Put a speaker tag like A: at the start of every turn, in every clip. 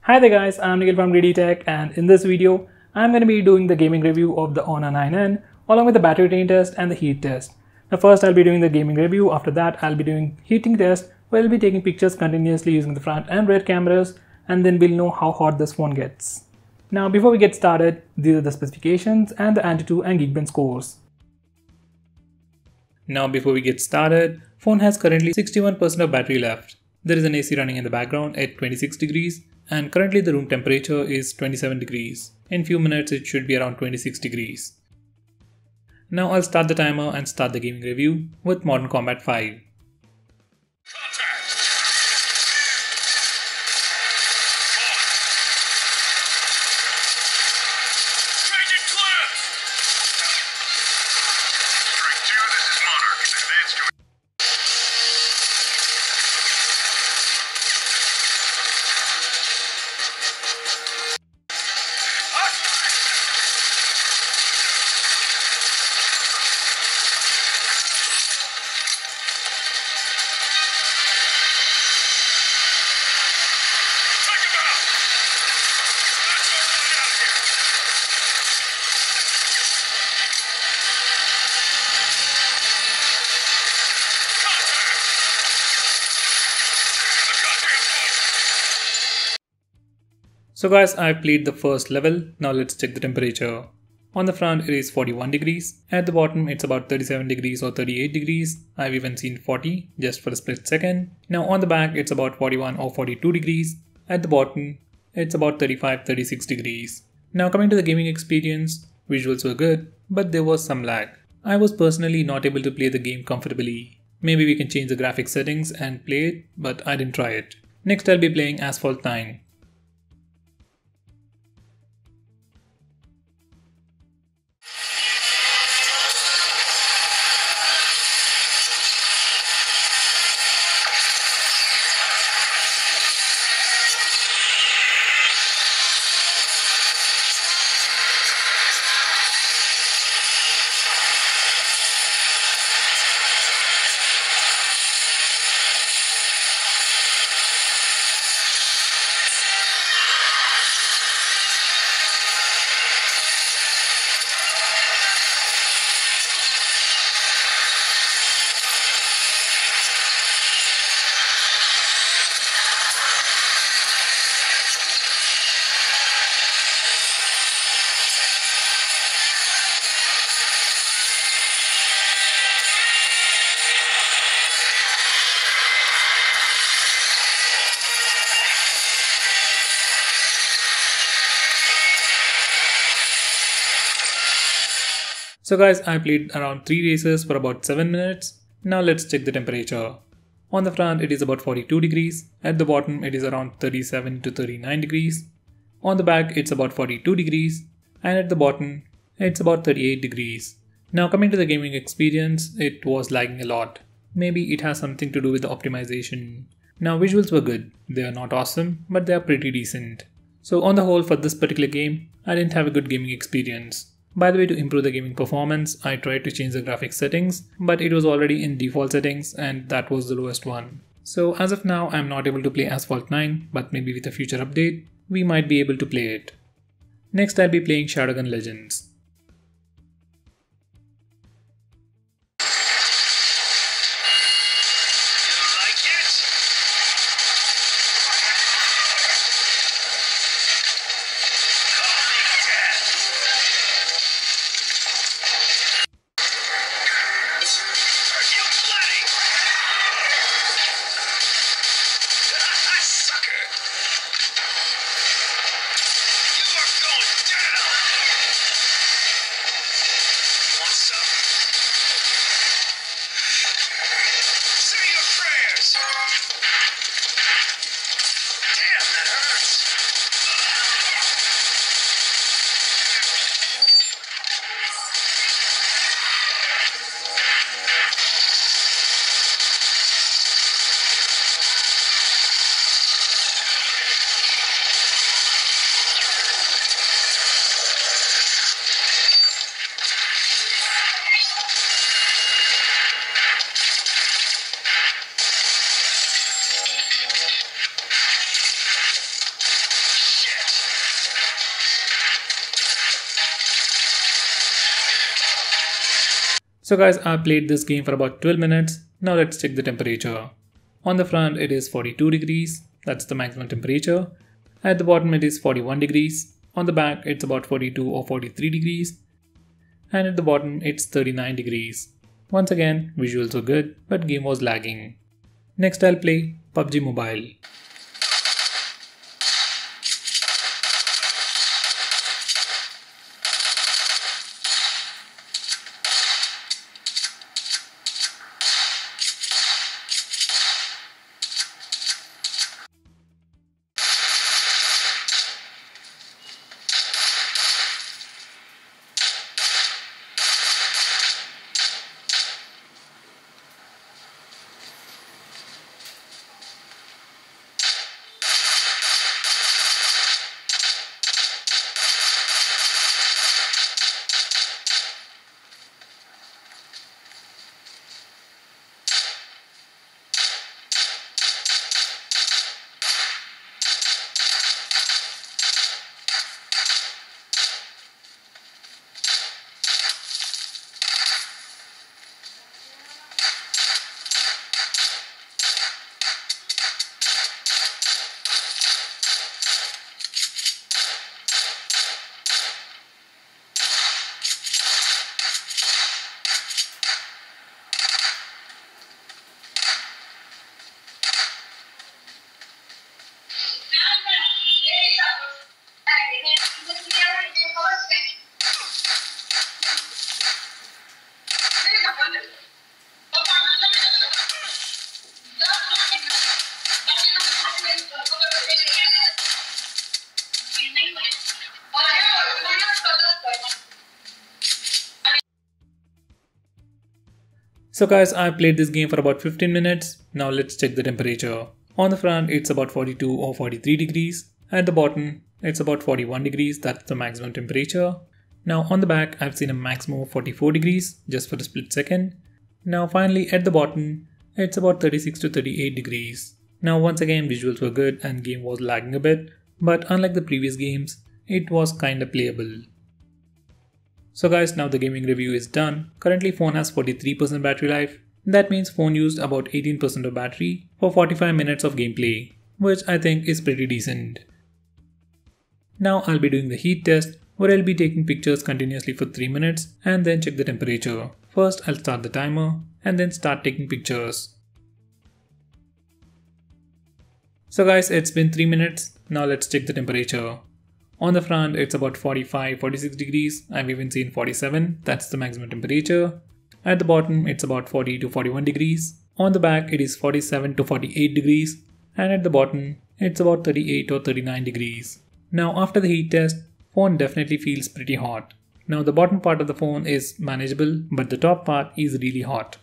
A: Hi there guys, I'm Nikhil from GreedyTech, and in this video, I'm going to be doing the gaming review of the Honor 9N along with the battery drain test and the heat test. Now first I'll be doing the gaming review, after that I'll be doing heating test where I'll be taking pictures continuously using the front and rear cameras, and then we'll know how hot this phone gets. Now before we get started, these are the specifications and the Antutu and Geekbench scores. Now before we get started, phone has currently 61% of battery left. There is an AC running in the background at 26 degrees and currently the room temperature is 27 degrees. In few minutes it should be around 26 degrees. Now I'll start the timer and start the gaming review with Modern Combat 5. So guys, I've played the first level, now let's check the temperature. On the front it is 41 degrees, at the bottom it's about 37 degrees or 38 degrees, I've even seen 40 just for a split second. Now on the back it's about 41 or 42 degrees, at the bottom it's about 35-36 degrees. Now coming to the gaming experience, visuals were good, but there was some lag. I was personally not able to play the game comfortably. Maybe we can change the graphics settings and play it, but I didn't try it. Next I'll be playing Asphalt 9. So guys, I played around 3 races for about 7 minutes. Now let's check the temperature. On the front it is about 42 degrees, at the bottom it is around 37 to 39 degrees. On the back it's about 42 degrees and at the bottom it's about 38 degrees. Now coming to the gaming experience, it was lagging a lot. Maybe it has something to do with the optimization. Now visuals were good, they are not awesome but they are pretty decent. So on the whole for this particular game, I didn't have a good gaming experience. By the way, to improve the gaming performance, I tried to change the graphics settings, but it was already in default settings and that was the lowest one. So as of now, I'm not able to play Asphalt 9, but maybe with a future update, we might be able to play it. Next, I'll be playing Shadowgun Legends. So guys, I played this game for about 12 minutes. Now let's check the temperature. On the front it is 42 degrees, that's the maximum temperature. At the bottom it is 41 degrees. On the back it's about 42 or 43 degrees. And at the bottom it's 39 degrees. Once again, visuals were good, but game was lagging. Next I'll play PUBG Mobile. So guys, I played this game for about 15 minutes. Now let's check the temperature. On the front it's about 42 or 43 degrees. At the bottom it's about 41 degrees, that's the maximum temperature. Now on the back I've seen a maximum of 44 degrees just for a split second. Now finally at the bottom it's about 36 to 38 degrees. Now once again visuals were good and game was lagging a bit, but unlike the previous games it was kinda playable. So guys, now the gaming review is done. Currently phone has 43% battery life. That means phone used about 18% of battery for 45 minutes of gameplay, which I think is pretty decent. Now I'll be doing the heat test where I'll be taking pictures continuously for 3 minutes and then check the temperature. First I'll start the timer and then start taking pictures. So guys, it's been 3 minutes. Now let's check the temperature. On the front it's about 45-46 degrees, I've even seen 47, that's the maximum temperature. At the bottom it's about 40 to 41 degrees. On the back it is 47 to 48 degrees. And at the bottom it's about 38 or 39 degrees. Now after the heat test, phone definitely feels pretty hot. Now the bottom part of the phone is manageable, but the top part is really hot.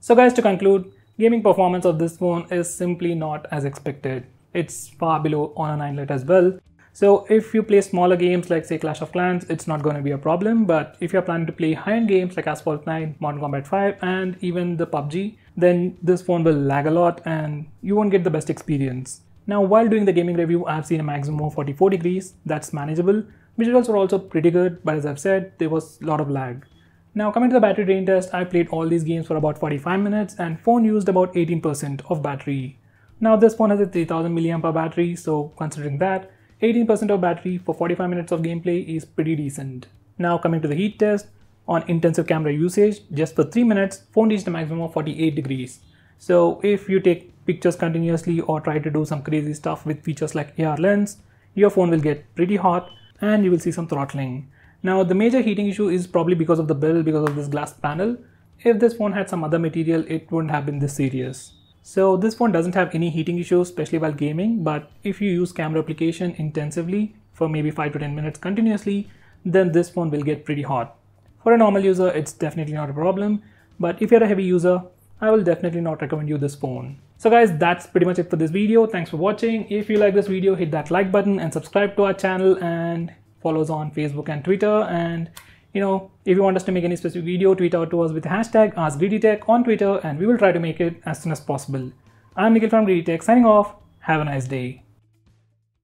B: So guys, to conclude, gaming performance of this phone is simply not as expected. It's far below on a 9 Lite as well. So if you play smaller games like say Clash of Clans, it's not going to be a problem. But if you're planning to play high-end games like Asphalt 9, Modern Combat 5 and even the PUBG, then this phone will lag a lot and you won't get the best experience. Now while doing the gaming review, I've seen a maximum of 44 degrees, that's manageable. Visuals were also pretty good, but as I've said, there was a lot of lag. Now coming to the battery drain test, I played all these games for about 45 minutes and phone used about 18% of battery. Now this phone has a 3000 mAh battery, so considering that, 18% of battery for 45 minutes of gameplay is pretty decent. Now coming to the heat test, on intensive camera usage, just for 3 minutes, phone reached a maximum of 48 degrees. So if you take pictures continuously or try to do some crazy stuff with features like AR lens, your phone will get pretty hot and you will see some throttling. Now the major heating issue is probably because of the build, because of this glass panel. If this phone had some other material, it wouldn't have been this serious. So this phone doesn't have any heating issues, especially while gaming, but if you use camera application intensively for maybe 5 to 10 minutes continuously, then this phone will get pretty hot. For a normal user, it's definitely not a problem, but if you're a heavy user, I will definitely not recommend you this phone. So guys, that's pretty much it for this video. Thanks for watching. If you like this video, hit that like button and subscribe to our channel and follow us on Facebook and Twitter. And if you want us to make any specific video, tweet out to us with the hashtag AskGreedyTech on Twitter and we will try to make it as soon as possible. I'm Nikhil from GreedyTech signing off. Have a nice day.